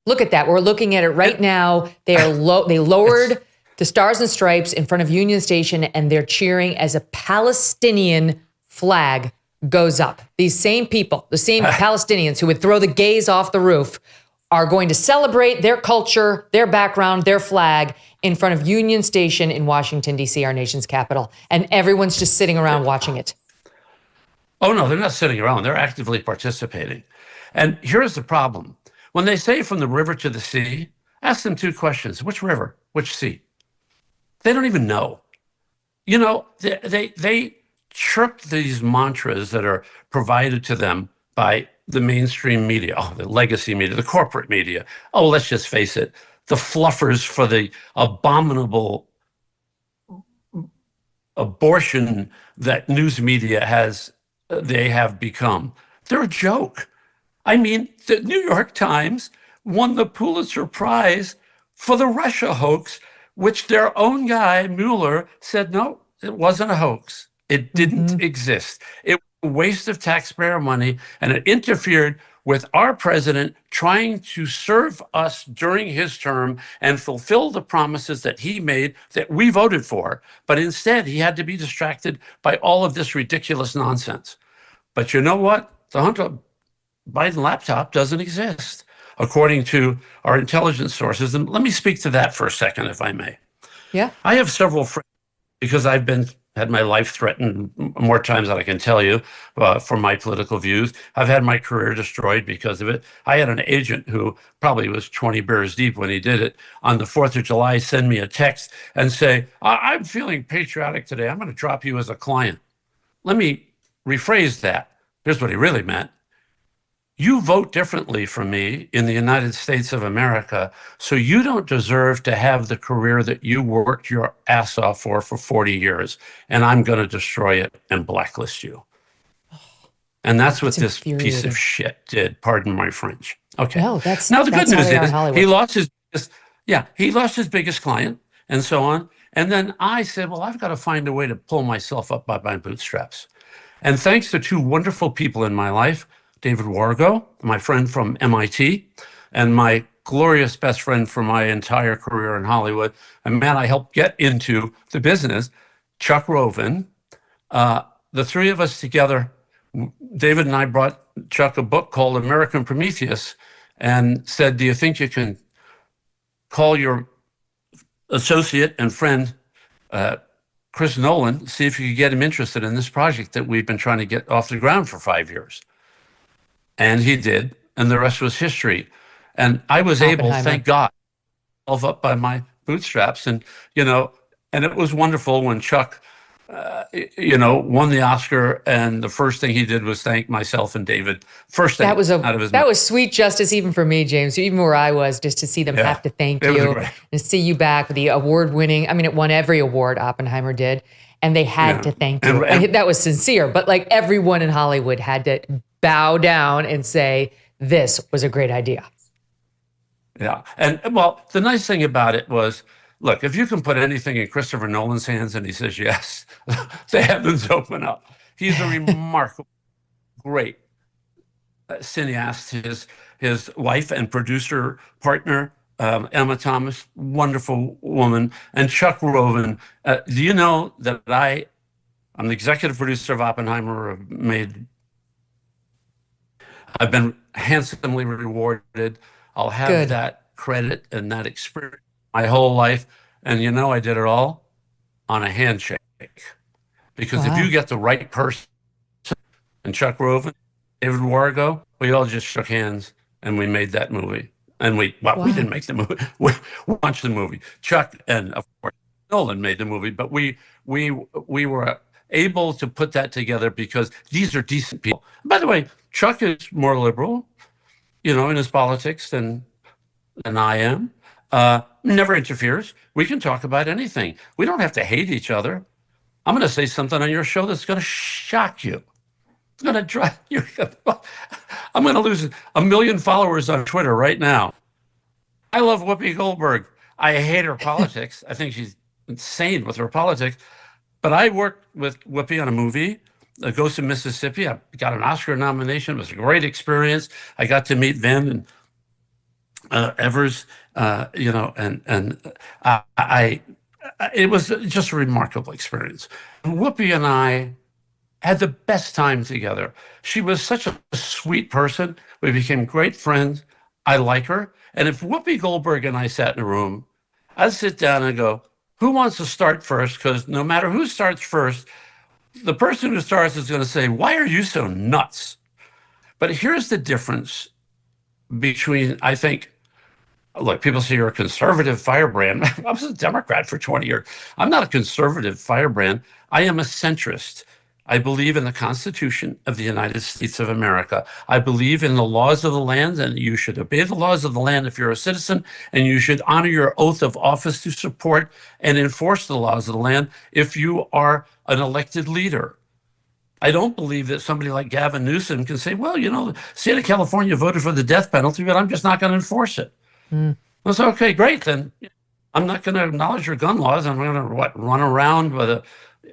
Look at that. We're looking at it right now. They lowered the Stars and Stripes in front of Union Station, and they're cheering as a Palestinian flag goes up. These same people, the same Palestinians who would throw the gays off the roof, are going to celebrate their culture, their background, their flag in front of Union Station in Washington, D.C., our nation's capital. And everyone's just sitting around watching it. Oh, no, they're not sitting around. They're actively participating. And here's the problem. When they say from the river to the sea, ask them two questions. Which river? Which sea? They don't even know. You know, they chirp these mantras that are provided to them by the mainstream media, the legacy media, the corporate media. Oh, let's just face it, the fluffers for the abominable abortion that news media they have become. They're a joke. I mean, the New York Times won the Pulitzer Prize for the Russia hoax, which their own guy, Mueller, said, no, it wasn't a hoax. It didn't exist. It was a waste of taxpayer money, and it interfered with our president trying to serve us during his term and fulfill the promises that he made that we voted for. But instead, he had to be distracted by all of this ridiculous nonsense. But you know what? The Hunter Biden laptop doesn't exist, according to our intelligence sources. And let me speak to that for a second, if I may. Yeah. I have several friends, because I've had my life threatened more times than I can tell you for my political views. I've had my career destroyed because of it. I had an agent who probably was 20 beers deep when he did it on the 4th of July, send me a text and say, I'm feeling patriotic today. I'm going to drop you as a client. Let me rephrase that. Here's what he really meant. You vote differently from me in the United States of America, so you don't deserve to have the career that you worked your ass off for 40 years, and I'm going to destroy it and blacklist you. And that's what this piece of shit did. Pardon my French. Okay. No, now the good news is he lost his biggest client and so on. And then I said, well, I've got to find a way to pull myself up by my bootstraps. And thanks to two wonderful people in my life, David Wargo, my friend from MIT, and my glorious best friend for my entire career in Hollywood, a man I helped get into the business, Chuck Roven. The three of us together, David and I brought Chuck a book called American Prometheus and said, do you think you can call your associate and friend, Chris Nolan, see if you could get him interested in this project that we've been trying to get off the ground for 5 years? And he did, and the rest was history. And I was able, thank God, up by my bootstraps. And, and it was wonderful when Chuck, won the Oscar, and the first thing he did was thank myself and David. First thing out of his mouth. That was sweet justice even for me, James, even where I was, just to see them have to thank you and see you back with the award-winning. I mean, it won every award, Oppenheimer did, and they had to thank you. And that was sincere, but like everyone in Hollywood had to bow down and say, this was a great idea. Yeah. And well, the nice thing about it was, look, if you can put anything in Christopher Nolan's hands and he says yes, the heavens open up. He's a remarkable, great cineast. His wife and producer partner, Emma Thomas, wonderful woman, and Chuck Roven. Do you know that I'm the executive producer of Oppenheimer, I've been handsomely rewarded. I'll have that credit and that experience my whole life. And I did it all on a handshake. Because if you get the right person, and Chuck Roven, David Wargo, we all just shook hands and we made that movie. And we didn't make the movie. We watched the movie. Chuck and, of course, Nolan made the movie. But we were able to put that together because these are decent people. By the way, Chuck is more liberal, in his politics than I am. Never interferes. We can talk about anything. We don't have to hate each other. I'm going to say something on your show that's going to shock you. It's going to drive you. I'm going to lose 1 million followers on Twitter right now. I love Whoopi Goldberg. I hate her politics. I think she's insane with her politics. But I worked with Whoopi on a movie, Ghost of Mississippi. I got an Oscar nomination. It was a great experience. I got to meet Vin Evers, and it was just a remarkable experience. Whoopi and I had the best time together. She was such a sweet person. We became great friends. I like her. And if Whoopi Goldberg and I sat in a room, I'd sit down and go, who wants to start first? Because no matter who starts first, the person who starts is going to say, why are you so nuts? But here's the difference between, I think, look, people say you're a conservative firebrand. I was a Democrat for 20 years. I'm not a conservative firebrand. I am a centrist. I believe in the Constitution of the United States of America. I believe in the laws of the land, and you should obey the laws of the land if you're a citizen, and you should honor your oath of office to support and enforce the laws of the land if you are an elected leader. I don't believe that somebody like Gavin Newsom can say, well, the state of California voted for the death penalty, but I'm just not going to enforce it. Well, it's okay, great. Then I'm not going to acknowledge your gun laws. I'm going to run around with a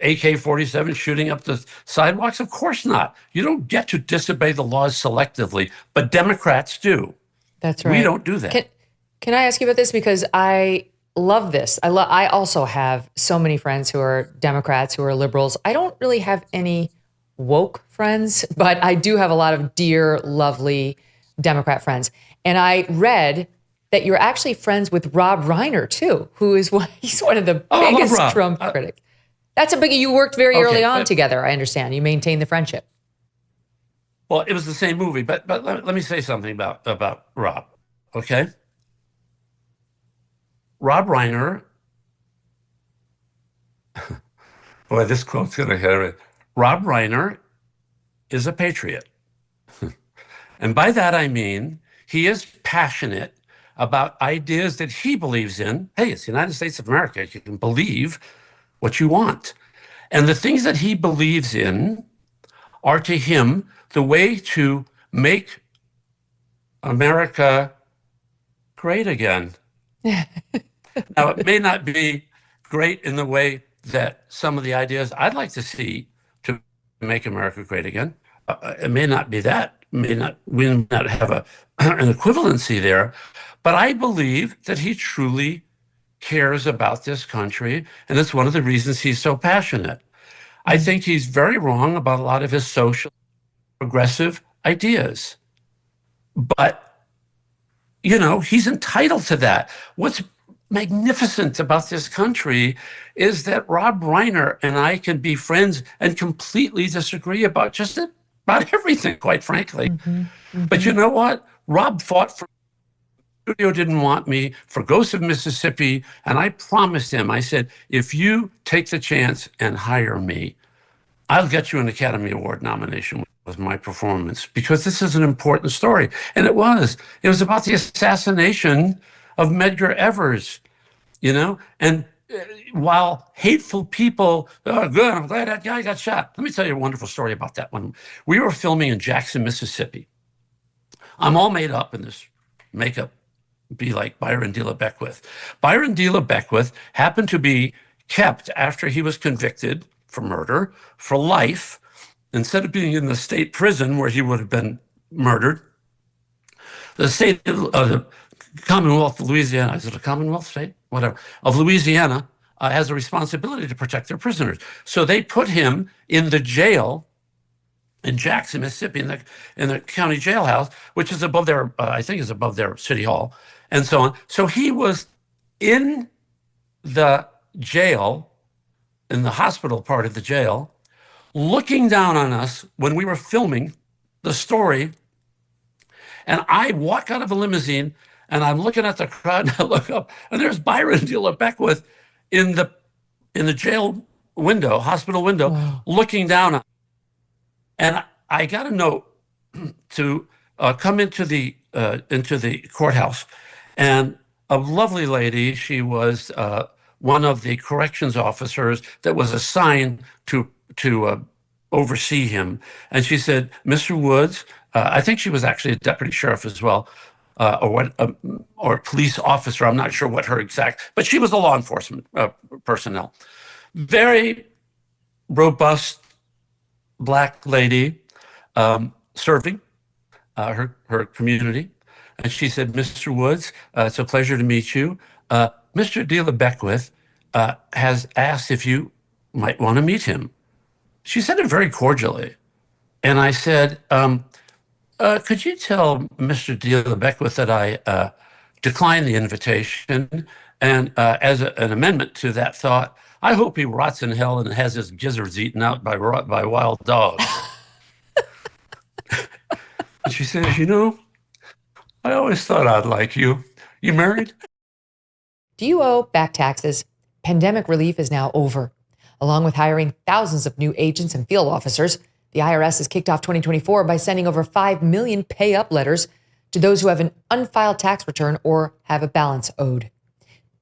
AK-47 shooting up the sidewalks? Of course not. You don't get to disobey the laws selectively, but Democrats do. That's right. We don't do that. Can I ask you about this? Because I love this. I also have so many friends who are Democrats, who are liberals. I don't really have any woke friends, but I do have a lot of dear, lovely Democrat friends. And I read that you're actually friends with Rob Reiner too, who is he's one of the biggest Trump critics. That's a biggie. You worked very early on together, I understand. You maintained the friendship. Well, it was the same movie, but let me say something about Rob, okay? Rob Reiner, boy, this quote's going to hit it. Rob Reiner is a patriot. And by that I mean he is passionate about ideas that he believes in. Hey, it's the United States of America. You can believe what you want. And the things that he believes in are to him the way to make America great again. Now, it may not be great in the way that some of the ideas I'd like to see to make America great again. It may not be that. We may not have an equivalency there. But I believe that he truly cares about this country, and it's one of the reasons he's so passionate. I think he's very wrong about a lot of his social progressive ideas. But, he's entitled to that. What's magnificent about this country is that Rob Reiner and I can be friends and completely disagree about just about everything, quite frankly. But you know what? Rob fought for studio didn't want me for Ghosts of Mississippi, and I promised him, I said, if you take the chance and hire me, I'll get you an Academy Award nomination with my performance, because this is an important story. And it was about the assassination of Medgar Evers, and while hateful people, oh, good, I'm glad that guy got shot. Let me tell you a wonderful story about that one. We were filming in Jackson, Mississippi. I'm all made up in this makeup, be like Byron De La Beckwith. Byron De La Beckwith happened to be kept after he was convicted for murder for life. Instead of being in the state prison where he would have been murdered, the Commonwealth of Louisiana, is it a Commonwealth state? Whatever, of Louisiana has a responsibility to protect their prisoners. So they put him in the jail in Jackson, Mississippi, in the county jailhouse, which is above their, I think is above their city hall, and so on. So he was in the jail, in the hospital part of the jail, looking down on us when we were filming the story. And I walk out of a limousine, and I'm looking at the crowd, and I look up, and there's Byron De La Beckwith in the jail window, hospital window, wow, looking down on. And I got a note to come into the courthouse, and a lovely lady. She was one of the corrections officers that was assigned to oversee him. And she said, "Mr. Woods," I think she was actually a deputy sheriff as well, or police officer. I'm not sure what her exact, but she was a law enforcement personnel. Very robust Black lady, serving her community. And she said, Mr. Woods, it's a pleasure to meet you. Mr. Dealer Beckwith has asked if you might want to meet him. She said it very cordially. And I said, could you tell Mr. Dealer Beckwith that I declined the invitation? And as an amendment to that thought, I hope he rots in hell and has his gizzards eaten out by wild dogs. And she says, I always thought I'd like you. You married? Do you owe back taxes? Pandemic relief is now over. Along with hiring thousands of new agents and field officers, the IRS has kicked off 2024 by sending over 5 million pay-up letters to those who have an unfiled tax return or have a balance owed.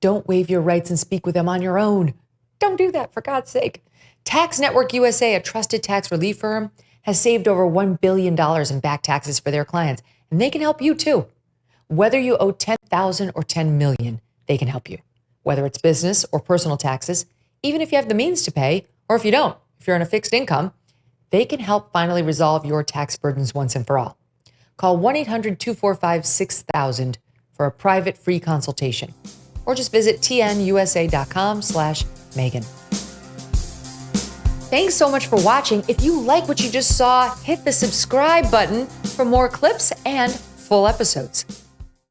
Don't waive your rights and speak with them on your own. Don't do that, for God's sake. Tax Network USA, a trusted tax relief firm, has saved over $1 billion in back taxes for their clients, and they can help you too. Whether you owe $10,000 or $10 million, they can help you. Whether it's business or personal taxes, even if you have the means to pay, or if you don't, if you're on a fixed income, they can help finally resolve your tax burdens once and for all. Call 1-800-245-6000 for a private free consultation, or just visit tnusa.com/Megyn. Thanks so much for watching. If you like what you just saw, hit the subscribe button for more clips and full episodes.